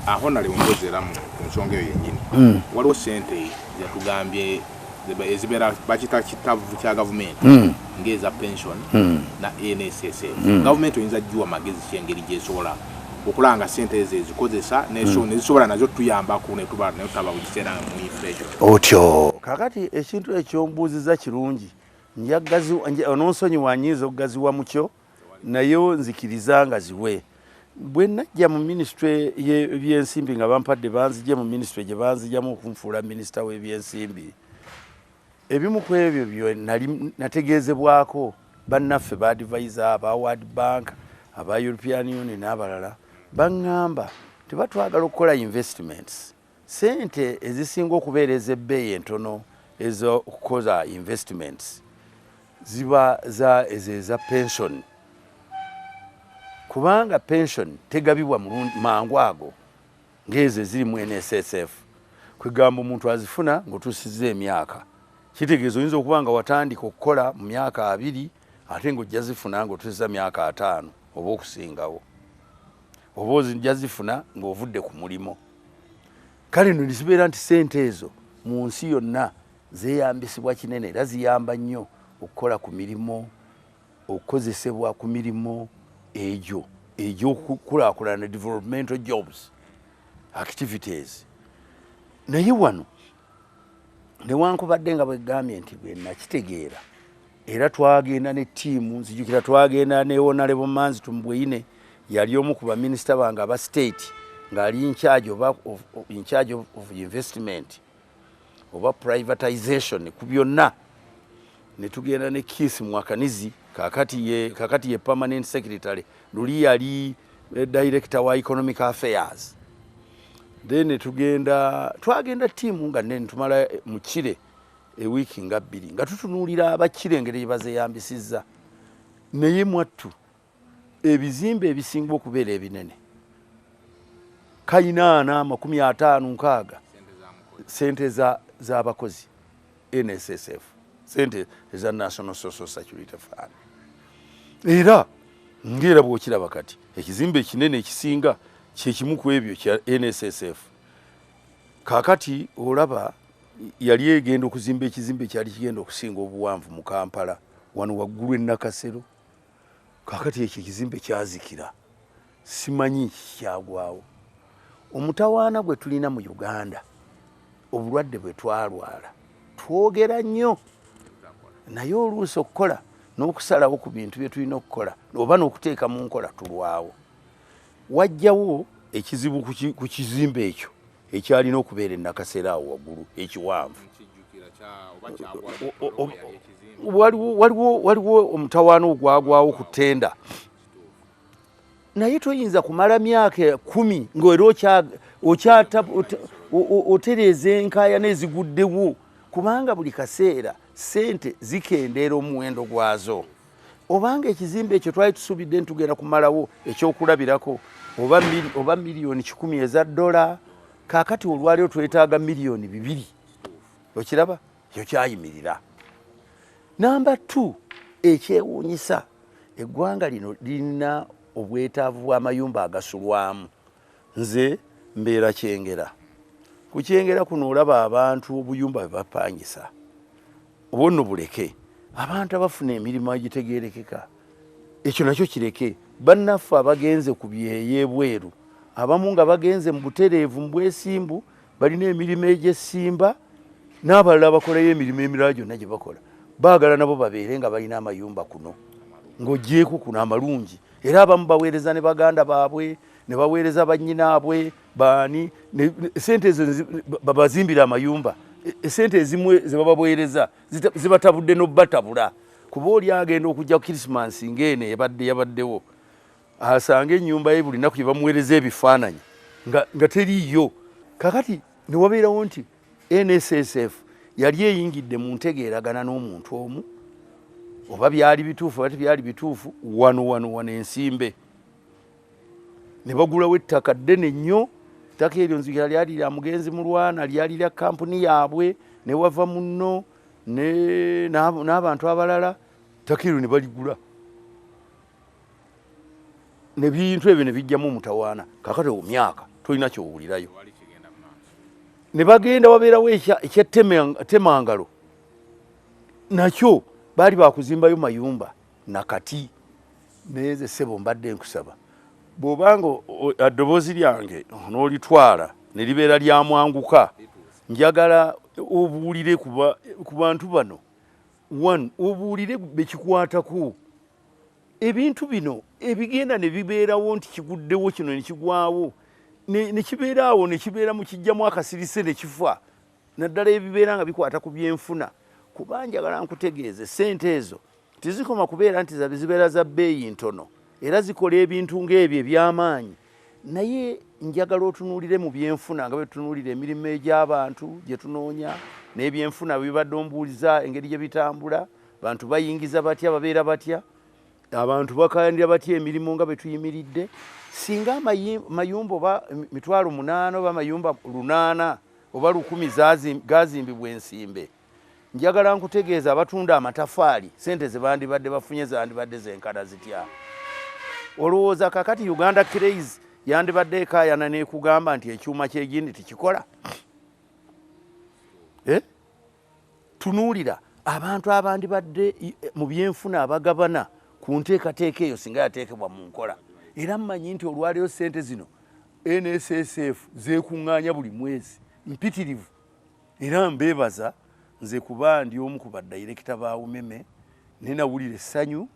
aho nali mbozeramu ku nsonga eyo yennyini waliwo ssente yatugambye ezibera bakita kitavu kya gavumenti ng'eza pension na NSSF gavumenti oyinza jjuwa magezi kyengeri gyesobola okulanga ssente ezo ezikozesa nezisobola nazo tuyambako netutaba buli kiseera mu inflation otyo kakati ekintu ekyombuuziza kirungi ononsonyiwa nnyinza okugaziwa mukyo naye nzikiriza nga ziwe bwe najja mu minisitule y'ebyensimbi nga bampadde banzijje mu minisitule gye banzijjamu okunfuula minisita w'ebyensimbi ebimu ku ebyo byo nategeezebwako bannaffe ba advisor aba World Bank aba European Union n'abalala baŋŋamba tebatwagala okukola investments sente ezisinga okubeera ez'ebbeeyi entono ez'okukoza investments ziba eza pension kubanga pension tegabibwa mangu ago ng'ezo eziri mu NSSF kwegamba omuntu azifuna ng'otuusizza emyaka kitegeeza oyinza okuba nga watandika okukola mu myaka 2 ate ng'ojja zifuna ng'otuusiza myaka 5 oba okusingawo oba ojja zifuna ng'ovudde ku mulimo kale nno zibeera nti ssente ezo mu nsi yonna zeeyambisibwa kinene era ziyamba nnyo okukola ku mirimu okukozesebwa ku mirimu egy'okukulaakulana developmental jobs activities naye wano newankubadde nga bwegambye nti bwe nakitegeera era twagenda ne ttiimu nzijukira twagenda ne Honorable Manzi Tumbwine yali omu ku baminisita bange aba state ng'ali in charge of investment oba privatization ku byonna ne tugenda ne Kiss Mwakanizi kakati ye permanent secretary luli yali director wa economic affairs then twagenda ttiimu nga nene tumala mu Kire ewiiki nga 2 nga tutunuulira abakire engeri gye bazeyambisizza naye mwattu ebizimbe ebisinga okubeera ebinene kayinaana 50-60 sente z'abakozi NSSF sente eza National Social Security Fund era ngera bw'okiraba kati ekizimbe ekinene ekisinga kyekimu ku ebyo kya NSSF kakati olaba yali egenda okuzimba ekizimbe kyali kigenda okusinga obuwanvu mu Kampala wano waggulu e Nakasero kakati ekyo ekizimbe kyazikira simanyi kyagwawo omutawaana gwe tulina mu Uganda obulwadde bwe twalwala twogera nnyo naye oluusi okukola n'okusalawo ku bintu bye tulina okukola oba n'okuteeka mu nkola tulwawo wajjawo ekizibu ku kizimbe ekyo ekyalina okubeera e Nakasero awo waggulu ekiwanvu waliwo omutawaana ogwagwawo ku ttenda naye toyinza kumala myaka 10 ng'era otereeza enkaayana eziguddewo kubanga buli kaseera ssente zikendeera omuwendo gwazo obanga ekizimbe ekyo twali tusuubidde ntugenda kumalawo ekyokulabirako oba miliyoni 10 eza $, kaakati olwaliro twetaaga miliyoni 2 okiraba ekyo kyayimirira. Namba 2 ekyewuunyisa eggwanga lino lirina obwetaavu bw'amayumba agasulwamu. Nze mbeera Kyengera. Ku Kyengera kuno olaba abantu obuyumba bwe bapangisa obwo nno buleke abantu abafuna emirimu egitegeerekeka ekyo nakyo kireke. Bannaffe abagenze ku byeyebweru abamu nga bagenze mu butereevu mu bwesimbu balina emirimu egy'essimba n'abalala bakolayo emirimu emirala gyonna gye bakola baagala nabo babeere nga balina amayumba kuno ng'ogyeko kuno amalungi era abamu baweereza ne baganda baabwe ne baweereza bannyinaabwe baani sente ezo babazimbira amayumba. Sente ezimwe ze babaweereza zibatabudde n'obbatabula kuba oli agenda okujja Krismasi ng'eno yabaddewo asanga ennyumba ye buli nnaku gye bamuweereza ebifaananyi nga teriiyo. Kakati ne wabeerawo nti NSSF yali eyingidde mu ntegeeragana n'omuntu omu oba byali bituufu oba tebyali bituufu wano ensimbe ne bagulawo ettaka ddene nnyo. Ettaka eryo nzikira lyali lya mugenzi Mulwana lyali lya kampuni yaabwe ne wava munno n'abantu abalala ettaka eryo ne baligula ne bintu ebyo ne bijjamu mutawaana kakati omyaka tolina kyowulirayo ne bagenda wabeerawo ekyetemangalo nakyo baali bakuzimbayo mayumba nakati neze sebo mbadde nkusaba bw'obanga addoboozi lyange n'olitwala ne libeera lya mwanguka njagala obuulire ku bantu bano one obuulire bekikwatako ebintu bino ebigenda ne bibeerawo nti kiguddewo kino ne kigwawo ne kibeeraawo ne kibeera mu kijjamu akasirise ne kifa naddala ebibeera nga bikwata ku byenfuna kuba njagala nkutegeeze sente ezo tizikoma kubeera nti zibeera za bbeeyi ntono era zikola ebintu ng'ebyo eby'amaanyi naye njagala otunuulire mu byenfuna nga bwe tunuulira emirimu egy'abantu gye tunoonya n'ebyenfuna bibadde ombuuliza engeri gye bitambula bantu bayingiza batya babeera batya abantu bakandira batya emirimu nga bwe tuyimiridde singa mayumba oba 8,000 oba mayumba 800 oba 1000 gazimbibwa ensimbe njagala nkutegeeza abatunda amatafaali sente ze bandibadde bafunye zandibadde zenkana zitya olowooza kakati Uganda Craze yandibadde ekaayana nekugamba nti ekyuma kyegindi tikikola tunuulira abantu abandibadde mu byenfuna abagabana ku nteekateeka eyo singa yateekebwa mu nkola era mmanyi nti olwaleero sente zino NSSF zeekuŋŋaanya buli mwezi mpitirivu era mbeebaza nze kuba ndi omu ku badayirekita ba UMEME nenawulira essanyu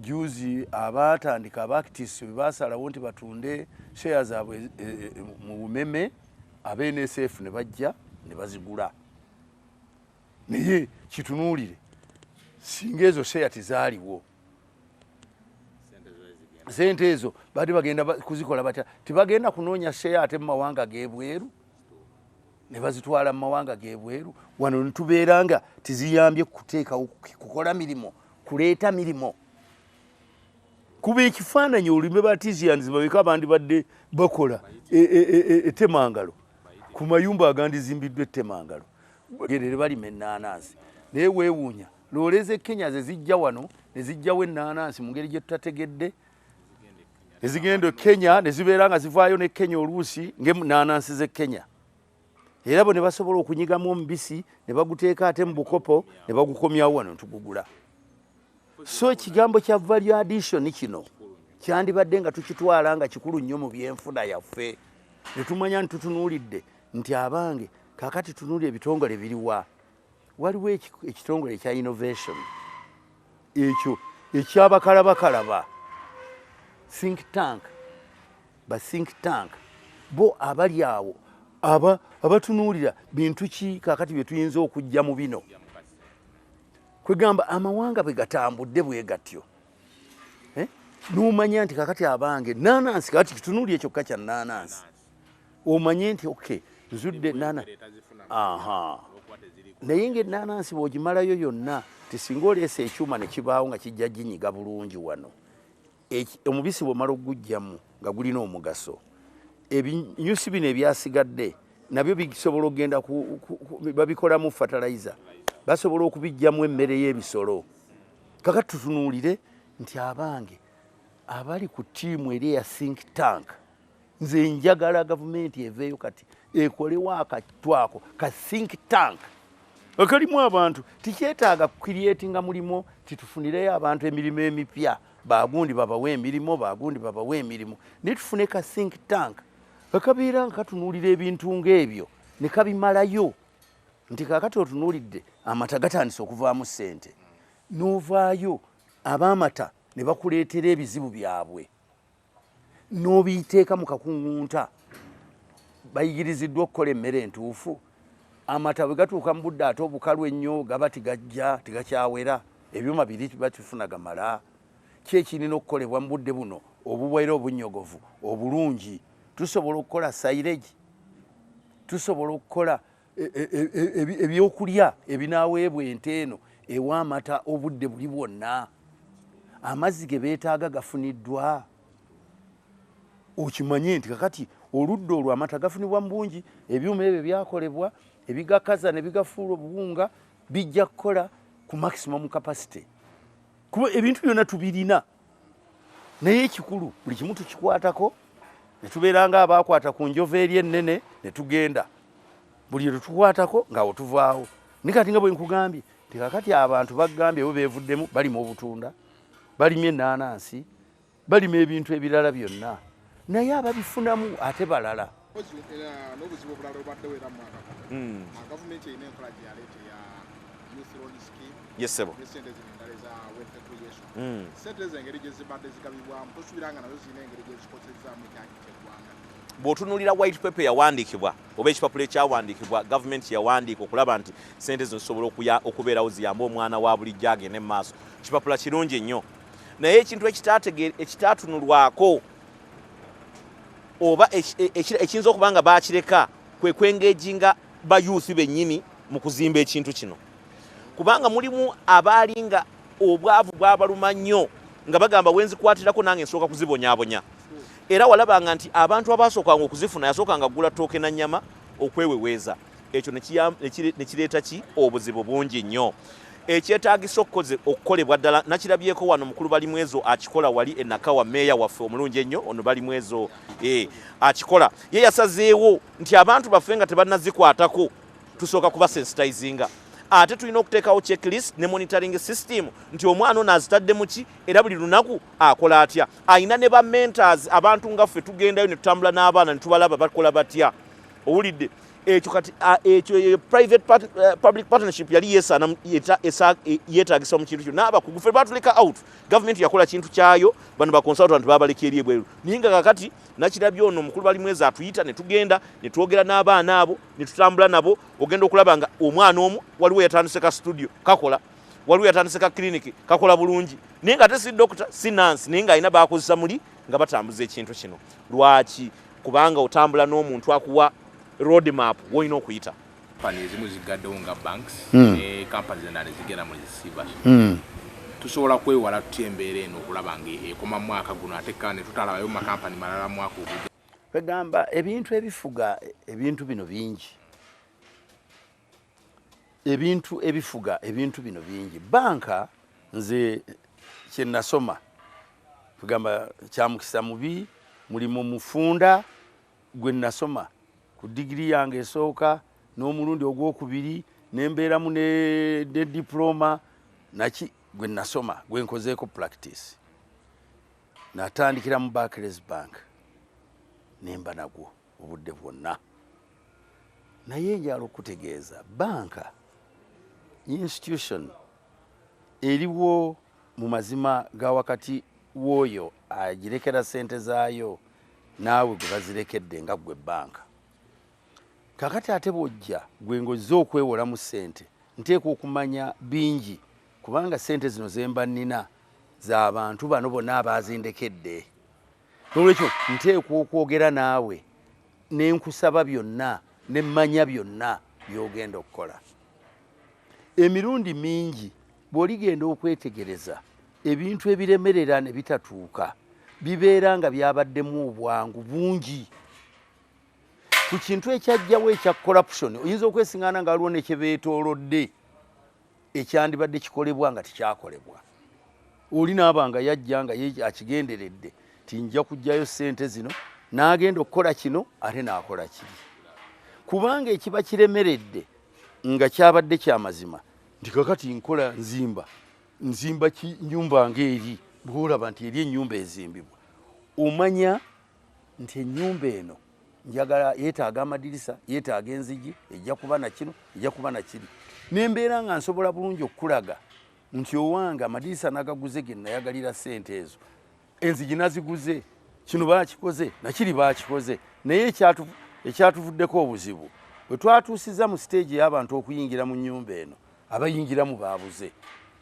juzi abaatandika abaakitisi bwe baasalawo nti batunde sheya zaabwe mu UMEME aba NSF ne bajja ne bazigula naye kitunuulire singa ezo sheya tizaaliwo sente ezo baali bagenda kuzikola batya tibagenda kunoonya sheya ate mu mawanga g'ebweru ne bazitwala mu mawanga g'ebweru wano nitubeera nga tiziyambye kuteekawo kukola mirimo kuleeta mirimo kuba ekifaananyi olime batisians babeka bandibadde bakola ettemangalo ku mayumba agandizimbiddwa ettemangalo gerere balima ennaanansi naye weewuunya looleza Kenya ze zijja wano ne zijjawo ennaanansi mu ngeri gye tutategedde ezigenda Kenya ne zibeera nga zivaayo ne Kenya oluusi ng'ennaanansi z'e Kenya era bo ne basobola okunyigamu omubisi ne baguteeka ate mu bukopo ne bagukomyawo wano tugugula so ekigambo kya value addition kino kyandibadde nga tukitwala nga kikulu nnyo mu byenfuna yaffe ne tumanya nti tutunuulidde nti abange kaakati tunuulira ebitongole biriwa waliwo ekitongole ekya innovation ekyo ekyabakalabakalaba think tank bo abali awo abatunuulira bintu ki kaakati bye tuyinza okujja mu bino kwegamba amawanga bwe gatambudde bwe gatyo n'omanya nti kaakati abange naanansi kaakati kitunuulire kyokka kya naanansi omanye nti nzudde naye ng'ennaanansi bw'ogimalayo yonna tisinga oleesa ekyuma ne kibaawo nga kijja ginyiga bulungi wano omubisi bw'omala okugugyamu nga gulina omugaso ebinyusi bino ebyasigadde nabyo bisobola okgenda babikolamu fertilizer basobola okubijjamu emmere y'ebisolo kakati tutunuulire nti abange abali ku ttiimu eri eya think tank nze njagala gavumenti eveeyo kati ekolewo akatwako ka think tank akalimu abantu tikyetaaga kucreatinga mulimo titufunireyo abantu emirimu emipya bagundi babawe emirimu naye tufune ka think tank akabeera nga katunuulira ebintu ng'ebyo ne kabimalayo nti kaakati otunuulidde amata gatandise okuvaamu ssente n'ovaayo ab'amata ne bakuleetera ebizibu byabwe n'obiyiteeka mu kakuŋŋunta bayigiriziddwa okukola emmere entuufu amata bwe gatuuka mu budde ate obukalu ennyo gaba tigakyawera ebyuma biri bakifuna gamala ki ekirina okukolebwa mu budde buno obubwera obunnyogovu obulungi tusobola okukola silage tusobola okukola ebyokulya ebinaaweebwa ente eno ew'amata obudde buli bwonna amazzi ge beetaaga gafuniddwa okimanye nti kakati oludda olwo amata gafunibwa mu bungi ebyuma ebyo byakolebwa ebigakaza ne bigafuula obuwunga bijja kukola ku maximum capacity kuba ebintu byonna tubirina naye ekikulu buli kimu tukikwatako ne tubeera nga abakwata ku njovu eri ennene ne tugenda buli lwe tukwatako ngaawo tuvaawo ni kati nga bwe nkugambye nti kakati abantu bagambye bo beevuddemu balima obutunda balima ennaanansi balima ebintu ebirala byonna naye ababifunamu ate balala n'obuzibu obulala obaddewo era mu mwaka gavumenti erina enkola gye yaleeta ya youth loan scheme yesebo n'essente zino endala eza wealth creation ssente ezo engeri gye zibadde zigabibwamu tosuubira nga nazo zirina engeri gye zikozesezaamu ekyanyi ky'eggwanga bw'otunuulira white paper yawandiikibwa oba ekipapula ekyawandiikibwa gavumenti yawandiika okulaba nti ssente zino zisobola okubeerawo ziyambe omwana wa bulijjo agende mu maaso kipapula kirungi nnyo naye ekintu ekitaatunulwako oba ekiyinza okuba nga baakireka kwe kwengejinga bayuuthi bennyini mu kuzimba ekintu kino kubanga mulimu abaali nga obwavu bwabaluma nnyo nga bagamba wenzikwatirako nange nsooka kuzibonyaabonya era walabanga nti abantu abasookanga okuzifuna yasookanga gula ttooke na nnyama okweweweeza ekyo ne kireeta ki obuzibu bungi nnyo ekyetaagisa okukolebwa ddala nakirabyeko wano mukulu balimwezo akikola wali enakawa meeya waffe omulungi ennyo ono balimwezo akikola ye yasazeewo nti abantu baffe nga tebannazikwatako tusooka kuba sensitizinga ate tulina okuteekawo checklist ne monitoring system nti omwana ono azitadde muki era buli lunaku akola atya ayina ne ba mentors abantu nga ffe tugendayo ne tutambula n'abaana ne tubalaba bakola batya owulidde ekyo kati ekyo private public partnership yali yesaana yeetaagisa mu kintu kyo n'abakugu ffe batuleka out gavumenti yakola kintu kyayo bano baconsultant babaleka eri ebweru naye nga kakati nakirabye ono omukulu balimwezi atuyita ne tugenda ne twogera n'abaana abo ne tutambula nabo ogenda okulaba nga omwana omu waliwo yatandise ka studio kakola waliwo yatandise ka clinic kakola bulungi naye nga ate si doctor si nurse naye nga alina bakozesa muli nga batambuza ekintu kino lwaki kubanga otambula n'omuntu akuwa road map woyina okuyita kampani ezimu zigaddewo nga banks ne kampani zendala zigenda mu receivership tusobola kwewala tutya embeera eno okulaba nga ekoma mu mwaka guno ate kandi tutalabayo mu makampani malala mwaka ogujja kwegamba ebintu ebifuga ebintu bino bingi ebintu ebifuga ebintu bino bingi banka nze kyenasoma kugamba kyamukisa mubi mulimu mufunda gwe nasoma ku digiri yange esooka n'omulundi ogwokubiri nembeeramu ne diploma naki gwe nasoma gwe nkozeeko practice natandikira mu Barclays Bank nemba nagwo obudde bwonna naye njala okutegeeza banka institution eriwo mu mazima ga wakati w'oyo agirekera ssente zaayo naawe gwe bazirekedde nga gwe banka kakati ate bw'ojja gwe ng'ozze okwewolamu ssente nteeka okumanya bingi kubanga ssente zino zemba nnina z'abantu bano bonna abaazindekedde n'olwekyo nteekwa okwogera naawe ne nkusaba byonna ne mmanya byonna by'ogenda okukola emirundi mingi bw'oligenda okwetegereza ebintu ebiremerera ne bitatuuka bibeera nga byabaddemu obwangu bungi ku kintu ekyajjawo ekya corruption oyinza okwesiŋŋaana nga waliwo ne kye beetoolodde ekyandibadde kikolebwa nga tikyakolebwa oli naaba nga yajja nga ye akigenderedde tinja kujjayo ssente zino n'agenda okukola kino ate n'akola kiri kubanga ekiba kiremeredde nga kyabadde kyamazima nti kakati nkola nzimba nyumba ng'eri bw'olaba nti eri ennyumba ezimbibwa omanya nti ennyumba eno njagala yeetaaga amadirisa yeetaaga enzigi ejja kuba na kino ejja kuba na kiri nembeera nga nsobola bulungi okukulaga nti owange amadirisa nagaguze ge nayagalira ssente ezo enzigi naziguze kino baakikoze nakiri baakikoze naye ekyatuvuddeko obuzibu bwe twatuusiza mu siteegi y'abantu okuyingira mu nnyumba eno abayingiramu baabuze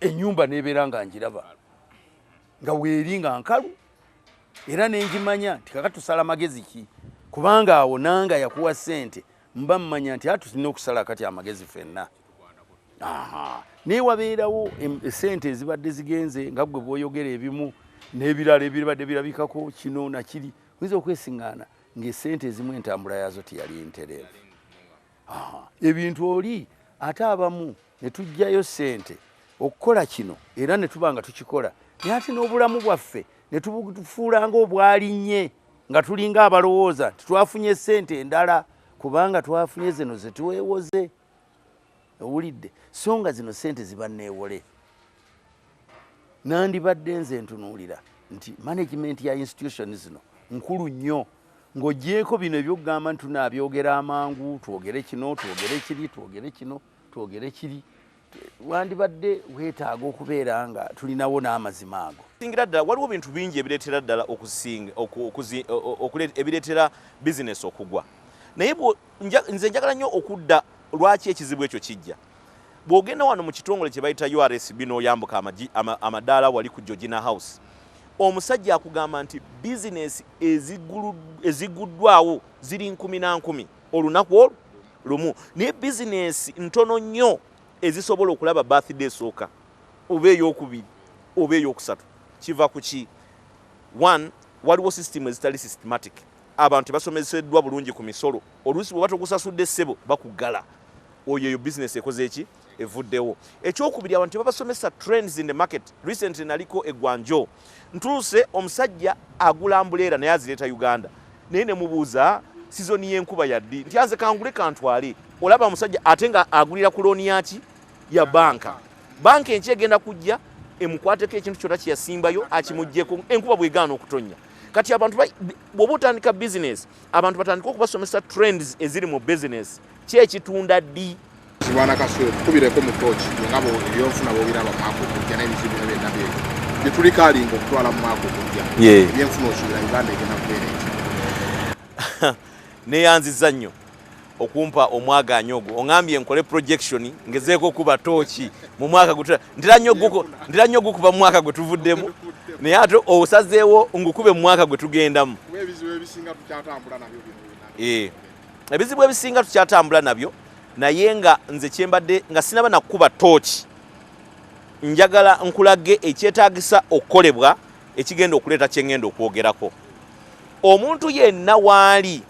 ennyumba nebeera nga njiraba nga weeri nga nkalu era nengimanya nti kaka tusala magezi ki kubanga awo nanga yakuwa ssente mba mmanya nti tulina okusala kati amagezi ffenna naye wabeerawo ssente ezibadde zigenze nga gwe bw'oyogera ebimu n'ebirala ebibadde birabikako kino nakiri oyinza okwesiŋŋaana ng'essente ezimu entambula yazo tiyali ntereevu ebintu oli ate abamu ne tujjayo ssente okukola kino era ne tuba nga tukikola naye ate n'obulamu bwaffe ne tufuula ng'obwalinnye nga tulinga abalowooza titwafunye ssente endala kubanga twafunye zino ze tuweewoze. Owulidde? So nga zino ssente ziba neewole. Nandibadde nze ntunuulira nti management ya institution zino nkulu nnyo, ng'oggyeko bino ebyokugamba nti tunaabyogera amangu, twogere kino, twogere kiri, twogere kino, twogere kiri. Wandibadde weetaaga okubeera nga tulinawo n'amazima ago. Singira ddala waliwo bintu bingi ebireetera ddala ebireetera bizinesi okugwa. Naye nze njagala nnyo okudda lwaki ekizibu ekyo kijja. Bw'ogenda wano mu kitongole kye bayita URSB n'oyambuka amadaala wali ku Georgina House, omusajja akugamba nti bizinesi eziguddwawo ziri 10 olunaku lumu, naye bizinesi ntono nnyo ezisobola okulaba birthday esooka oba ey'okubiri oba ey'okusatu. Kiva ku ki? One, waliwo system ezitali systematic. Abantu basomeseddwa bulungi ku misolo, oluusi bwe batogusasudde ssebo bakugala. Oyo eyo business ekoze eki evuddewo. Ekyokubiri, abantu babasomesa trends in the market. Recently naliko eggwanjo, ntuuse omusajja agula ambuleera naye azireeta Uganda, naye ne mubuuza sizoni y'enkuba yaddi nti anze kangule kantwale. Olaba omusajja ate nga agulira ku looni yaki ya banka. Banka enki egenda kujja emukwateko ekintu kyonna kye yasimbayo akimuggyeko enkuba bwegaana okutonnya. Kati abantu bw'oba otandika business, abantu batandika okubasomesa trends eziri mu business, ki ekitunda ddi. Sibwana Kaswe tukubireko mu coach ngabo ebyonfuna bobiraba mako kujja n'ebizibu byonna byebyo byetuli kalinga okutwala mu mako kujja ebyenfuna osubira Uganda egenda kubeera eki. Neyanziza nnyo okumpa omwagaanya ogwo, oŋambye nkole projection ngezeeko kuba tooki mu mwaka gutera ndira nnyo gukuba mu mwaka gwe tuvuddemu, naye ate osazeewo ngukube mu mwaka gwe tugendamu. Ebizibu ebisinga tukyatambula nabyo ebizibu ebisinga tukyatambula nabyo, naye nga nze kyembadde nga sinaba nakuba tooki, njagala nkulage ekyetaagisa okukolebwa ekigenda okuleeta kyengenda okwogerako. Omuntu yenna waali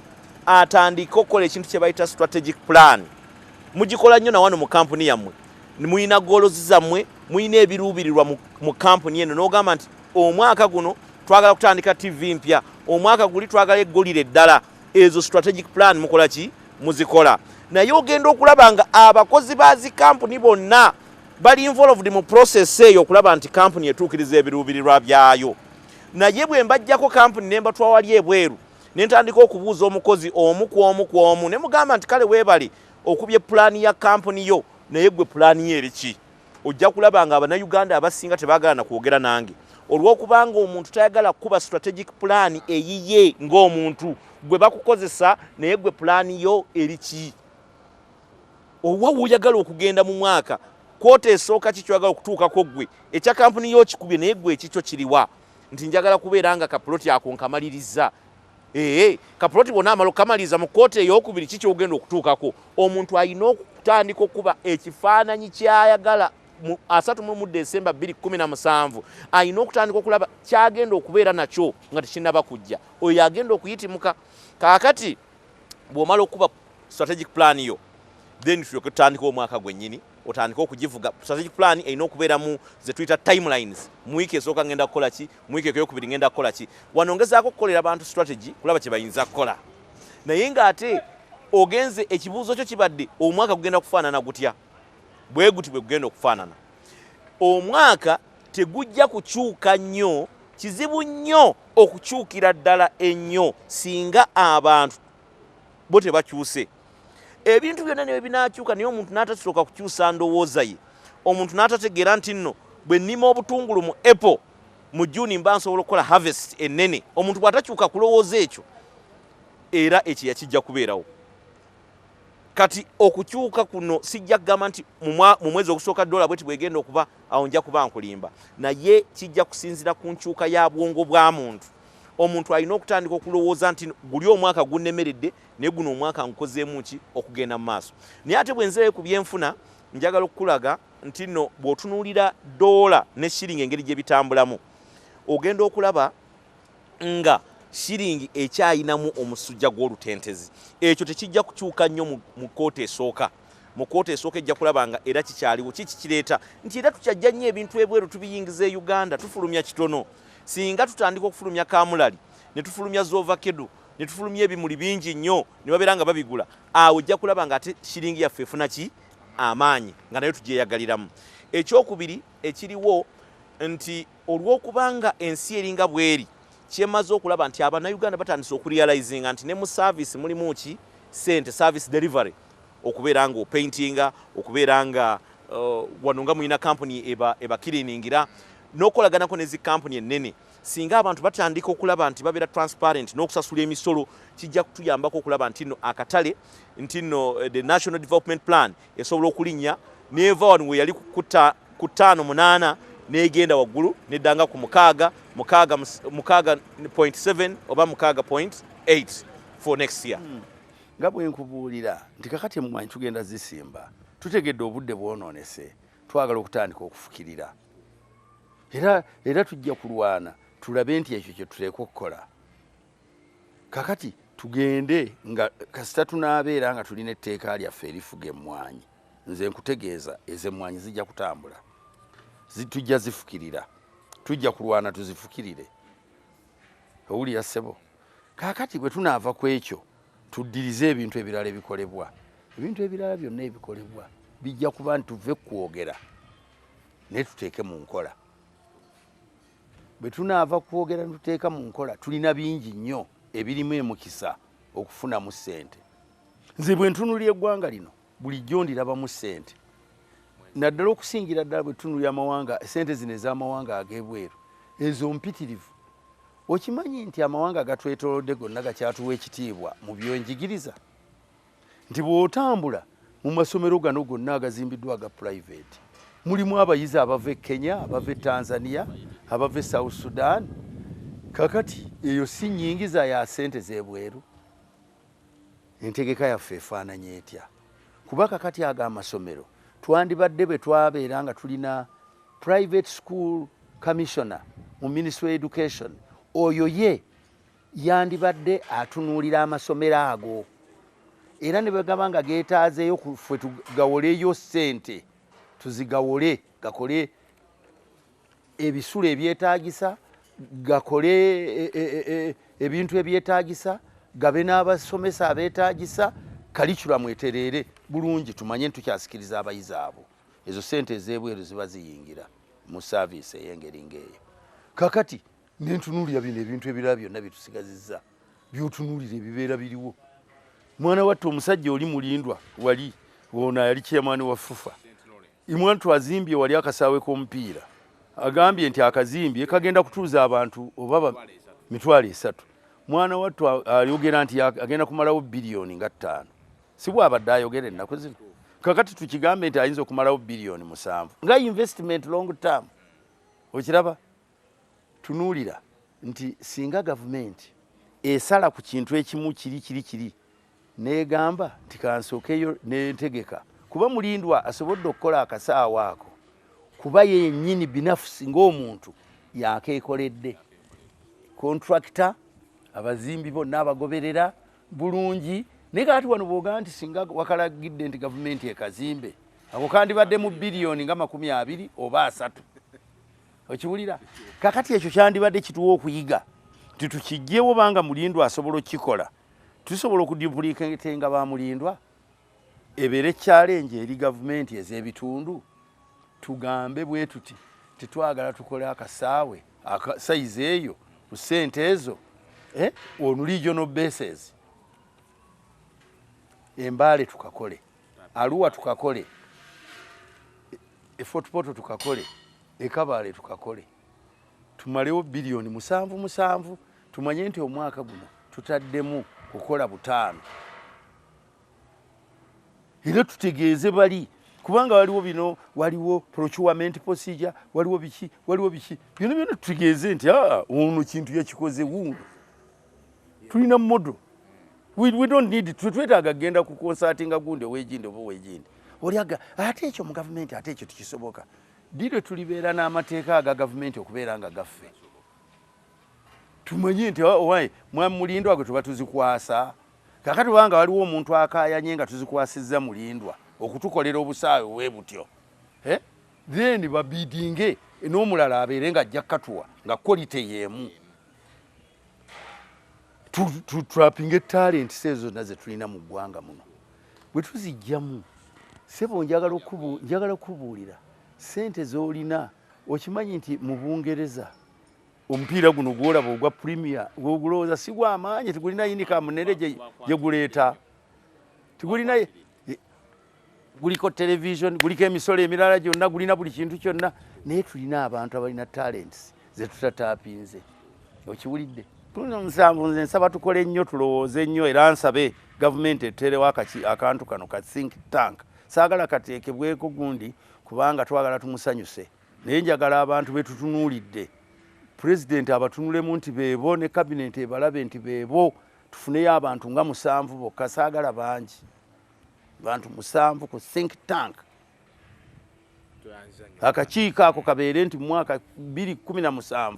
atandika okukola ekintu kye bayita strategic plan. Mugikola nnyo na wano mu kampuni yammwe, muyina goolozi zammwe, muyina ebiruubirirwa mu kampuni eno, n'ogamba nti omwaka guno twagala kutandika TV mpya, omwaka guli twagala eggolire eddala. Ezo strategic plan mukola ki? Muzikola. Naye ogenda okulaba nga abakozi bazi kampuni bonna bali involved mu process eyo okulaba nti kampuni etuukiriza ebiruubirirwa byayo. Naye bwe mbajjako kampuni ne mbatwawali ebweru, ne ntandika okubuuza omukozi omu ku omu, ne mugamba nti kale weebale okubye pulaani ya kampuni yo, naye gwe pulaani ye eri ki? Ojja kulaba nga Abannayuganda abasinga tebaagala na kwogera nange olw'okubanga omuntu tayagala kuba strategic plan eyiye ng'omuntu gwe bakukozesa, naye gwe pulaani yo eri ki? Owa woyagala okugenda mu mwaka kwota esooka kikyagala okutuukako gwe ekya kampuni yo kikubye, naye gwe ekikyo kiriwa nti njagala kubeera nga kapuloti ako nkamaliriza. Kapuloti bonna amala okukamaliriza mu koota ey'okubiri kikyogenda okutuukako. Omuntu alina okutandika okuba ekifaananyi kyayagala mu 31 Desemba 2017, alina okutandika okulaba kyagenda okubeera nakyo nga tekinnaba kujja. Oyo agenda okuyitimuka. Kaakati bw'omala okuba strategic plan yo, then tutandika omwaka gwennyini otandika okugivuga. Strategic plan erina okubeera mu ze tuyita timelines. Mu wiiki esooka ngenda kukola ki, mu wiiki eyokubiri ngenda kukola ki. Wano ngezaako okukolera abantu strategy kulaba kye bayinza kukola. Naye ng'ate ogenze ekibuuzo kyo kibadde omwaka gugenda kufaanana gutya, bwe guti bwe gugenda okufaanana. Omwaka tegujja kukyuka nnyo, kizibu nnyo okukyukira ddala ennyo singa abantu bo tebakyuse. Ebintu byonna ne binakyuka naye omuntu n'atasooka kukyusa ndowooza ye. Omuntu n'atategeera nti nno bwe nnima obutungulu mu Apple mu June mba nsobola okukola harvest ennene. Omuntu bw'atakyuka kulowooza ekyo, era ekyo yakijja kubeerawo. Kati okukyuka kuno sijja kugamba nti mu mwezi ogusooka dola bweti bwegenda okuba awo nja kuba nkulimba, naye kijja kusinzira ku nkyuka ya bwongo bwa muntu. Omuntu alina okutandika okulowooza nti guli omwaka gunnemeredde naye guno omwaka nkozeemu ki okugenda mu maaso. Naye ate bwe nzirayo ku byenfuna, njagala okukulaga nti nno bw'otunuulira dola ne shiringi engeri gye bitambulamu, ogenda okulaba nga shiringi ekyayinamu omusujja gw'olutentezi. Ekyo tekijja kukyuka nnyo mu koota esooka. Mu koota esooka ejja kulaba nga era kikyaliwo. Kiki kireeta nti era tukyajja nnyo ebintu ebweru tubiyingiza e Uganda, tufulumya kitono. singa tutandika okufulumya kamulali ne tufulumya zovakedo ne tufulumya ebimuli bingi nnyo ne babeera nga babigula awo ojja kulaba nga ate shiringi yaffe efuna ki amaanyi nga nayo tugyeyagaliramu. Ekyokubiri ekiriwo nti olw'okubanga ensi eringa bweri kyemaze okulaba nti Abannayuganda batandise okurealizinga nti ne mu service mulimu ki sente, service delivery, okubeera nga opaintinga, okubeera nga wano nga mulina kampuni eba cleaningira n'okolaganako ne zi kampuni ennene. Singa abantu batandika okulaba nti babeera transparent n'okusasula emisolo kijja kutuyambako okulaba nti nno akatale nti nno the National Development Plan esobola okulinnya neeva wano we yali ku 5.8 n'egenda waggulu neddanga ku 6.7 oba 6.8 for next year. Nga bwe nkubuulira nti kakati emmwanyi tugenda zisimba, tutegedde obudde bwonoonese, twagala okutandika okufukirira era tujja kulwana tulabe nti ekyo kye tuteekwa okukola. Kakati tugende nga kasita tunaabeera nga tulina etteeka lyaffe erifuga emmwanyi, nze nkutegeeza ez'emmwanyi zijja kutambula, tujja zifukirira, tujja kulwana tuzifukirire. Owulira ssebo? Kakati bwe tunaava ku ekyo tuddirize ebintu ebirala ebikolebwa. Ebintu ebirala byonna ebikolebwa bijja kuba nti tuve kwogera naye tuteeke mu nkola. Bwe tunaava kwogera ne tuteeka mu nkola tulina bingi nnyo ebirimu emukisa okufunamu ssente. Nze bwe ntunuulira eggwanga lino bulijjo ndirabamu ssente, naddala okusingira ddala bwe tunuulira amawanga, ssente zino ez'amawanga ag'ebweru ezo mpitirivu. Okimanyi nti amawanga gatwetoolodde gonna gakyatuwa ekitiibwa mu byenjigiriza, nti bw'otambula mu masomero gano gonna agazimbiddwa aga private mulimu abayizi abava e Kenya, abava e Tanzania, abava e South Sudan. Kakati eyo si nnyingiza ya ssente z'ebweru. Entegeka yaffe efaananye etya? Kuba kakati aga amasomero twandibadde bwe twabeera nga tulina private school commissioner mu Ministry of Education, oyo ye yandibadde atunuulira amasomero ago era ne bwe gaba nga geetaazeeyo ffe tugawoleyo ssente, tuzigawole, gakole ebisulo ebyetaagisa, gakole ebintu ebyetaagisa, gabe n'abasomesa abeetaagisa, kalikulamu etereere bulungi, tumanye tukyasikiriza abayizi abo. Ezo ssente ez'ebweru ziba ziyingira mu saavisi ey'engeri ng'eyo. Kakati nentunuulira bino ebintu ebirala byonna byetusigazizza, by'otunuulira ebibeera biriwo. Mwana watte omusajja oli mulindwa wali wona yali chairman wa FUFA, imwana twazimbye wali akasaawe k'omupiira, agambye nti akazimbye kagenda kutuuza abantu oba 3. Mwana wattu ayogera nti agenda kumalawo biliyoni nga 5. Si bw'abadde ayogera ennaku zino. Kakati tukigambe nti ayinza okumalawo biliyoni 7 nga investment long term. Okiraba? Tunuulira nti singa gavumenti esala ku kintu ekimu kiri negamba nti kansookeyo n'entegeka, kuba mulindwa asobodde okukola akasaawa ako kuba yennyini binafusi ng'omuntu yakeekoledde. Contractor, abazimbi bonna abagoberera bulungi, naye kati wano bw'ogamba nti singa wakalagidde nti gavumenti ekazimbe, ako kandibadde mu biliyoni nga 20 oba 3. Okiwulira? Kakati ekyo kyandibadde kituwa okuyiga nti tukijjewo banga mulindwa asobola okukikola, tusobola okuduplicatinga ba mulindwa, ebeere challenge eri gavumenti ez'ebitundu. Tugambe bwe tuti titwagala tukole akasaawe akasayizi eyo ku ssente ezo on regional basis. Embale tukakole, Arua tukakole, Fort Portal tukakole, Kabale tukakole, tumalewo biliyoni 7 tumanye nti omwaka guno tutaddemu kukola 5. Era tutegeeze bali kubanga waliwo bino, waliwo procurement procedure, waliwo biki byonna tutegeeze nti ono kintu yakikoze wuuno. Tulina model. We don't need twetaaga genda ku consulting gundi wejinde oba wejinde. Oliaga ate ekyo mu government ate ekyo tukisoboka. Dile tulibeera n'amateeka aga gavumenti okubeera nga gaffe. Tumanye nti owaye mulindwa gwe tuba tuzikwasa. Kakati wanga waliwo omuntu akaayanye nga tuzikwasizza mulindwa okutukolera obusaawe we butyo. Then babidinge n'omulala abeere nga ajja katuwa nga quality yeemu tutrapinga talent ezo zonna ze tulina mu ggwanga muno bwe tuzijjamu sebo njagala kubuulira sente z'olina okimanyi nti mu Bungereza omupiira guno gwolaba ogwa premier gwogulowooza si gw'amaanyi tegulina yinikamu nere gye guleeta tegulina guliko television guliko emisolo emirala gyonna gulina buli kintu kyonna naye tulina abantu abalina talents ze tutatapinze okiwulidde musanvu nze nsaba tukole ennyo tulowooze ennyo era nsabe gavumenti eterewo akantu kano ka think tank saagala kateekebweko gundi kubanga twagala tumusanyuse naye njagala abantu betutunuulidde pulezidenti abatunulemu nti beebo ne kabineti ebalabe nti beebo tufuneyo abantu nga 7 bokka saagala bangi bantu 7 ku think tank akakiiko ako kabeere nti mu mwaka 2017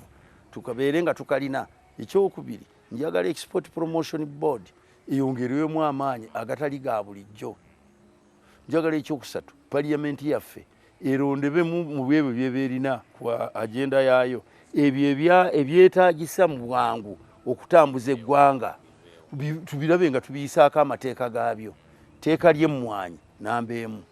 tukabeere nga tukalina ekyokubiri njagala export promotion board eyongerwemu amaanyi agatali ga bulijjo njagala ekyokusatu parliamenti yaffe erondebe mu byebyo byeberina ku agenda yaayo ebyo ebyetaagisa mu bwangu okutambuza eggwanga tubirabe nga tubiyisaako amateeka gaabyo teeka ly'emmwanyi namba emu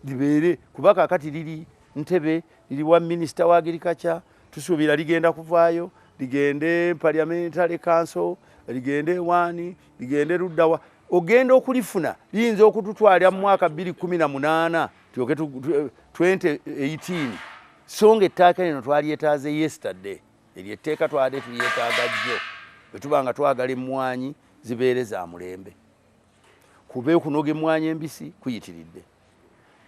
libeere kuba kaakati liri Ntebe liri wa minisita wa agriculture tusuubira ligenda kuvaayo ligende parliamentary council ligende wani ligende luddawa ogenda okulifuna liyinza okututwalira mu mwaka 2018 tuyoke 2018 songa etteeka lino twalyetaaze yesterday eryetteeka twade tulyetaaga jjo bwetubanga twagala emmwanyi zibeere za mulembe kube okunoga emmwanyi embisi kuyitiridde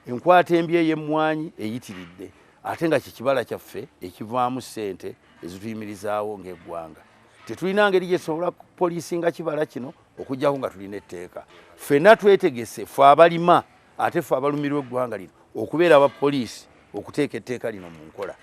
enkwata embi ey'emmwanyi eyitiridde ate nga kikibala kyaffe ekivaamu ssente ezituyimirizaawo ng'eggwanga tetulina ngeri gyetusobola kupoliisinga kibala kino okuggyako nga tulina etteeka ffenna twetegese ffe abalima ate ffe abalumirwa eggwanga lino okubeera abapoliisi okuteeka etteeka lino mu nkola.